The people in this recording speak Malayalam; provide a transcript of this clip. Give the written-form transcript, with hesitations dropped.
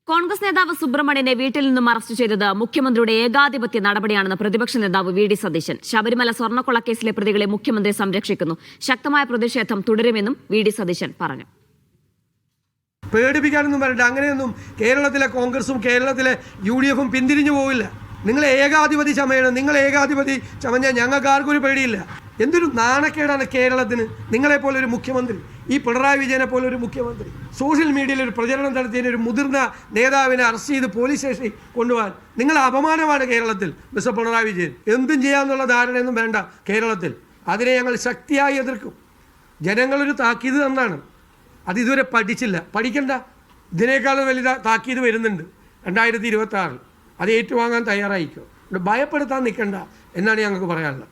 കോൺഗ്രസ് നേതാവ് സുബ്രഹ്മണ്യനെ വീട്ടിൽ നിന്നും അറസ്റ്റ് ചെയ്തത് മുഖ്യമന്ത്രിയുടെ ഏകാധിപത്യ നടപടിയാണെന്ന് പ്രതിപക്ഷ നേതാവ് വി ഡി സതീശൻ. ശബരിമല സ്വർണ്ണക്കൊള്ളക്കേസിലെ പ്രതികളെ മുഖ്യമന്ത്രി സംരക്ഷിക്കുന്നു. ശക്തമായ പ്രതിഷേധം തുടരുമെന്നും വി ഡി സതീശൻ പറഞ്ഞു. പേടിപ്പിക്കാനൊന്നും വരണ്ട. അങ്ങനെയൊന്നും കേരളത്തിലെ കോൺഗ്രസും കേരളത്തിലെ UDF പിന്തിരിഞ്ഞു പോവില്ല. നിങ്ങൾ ഏകാധിപതി ചമയണം. നിങ്ങൾ ഏകാധിപതി ചമഞ്ഞാൽ ഞങ്ങൾക്ക് ആർക്കും ഒരു പേടിയില്ല. എന്തൊരു നാണക്കേടാണ് കേരളത്തിന് നിങ്ങളെപ്പോലെ ഒരു മുഖ്യമന്ത്രി, ഈ പിണറായി വിജയനെ പോലെ ഒരു മുഖ്യമന്ത്രി സോഷ്യൽ മീഡിയയിൽ ഒരു പ്രചരണം നടത്തിയതിന് ഒരു മുതിർന്ന നേതാവിനെ അറസ്റ്റ് ചെയ്ത് പോലീസ് സ്റ്റേഷനിൽ കൊണ്ടുപോകാൻ നിങ്ങൾ അപമാനമാണ് കേരളത്തിൽ. മിസ്റ്റർ പിണറായി വിജയൻ എന്തും ചെയ്യാമെന്നുള്ള ധാരണയൊന്നും വേണ്ട കേരളത്തിൽ. അതിനെ ഞങ്ങൾ ശക്തിയായി എതിർക്കും. ജനങ്ങളൊരു താക്കീത് തന്നാണ്, അത് ഇതുവരെ പഠിച്ചില്ല. പഠിക്കണ്ട. ഇതിനേക്കാളും വലിയ താക്കീത് വരുന്നുണ്ട് 2026. അത് ഏറ്റുവാങ്ങാൻ തയ്യാറായിക്കോ. ഭയപ്പെടുത്താൻ നിൽക്കണ്ട എന്നാണ് ഞങ്ങൾക്ക് പറയാനുള്ളത്.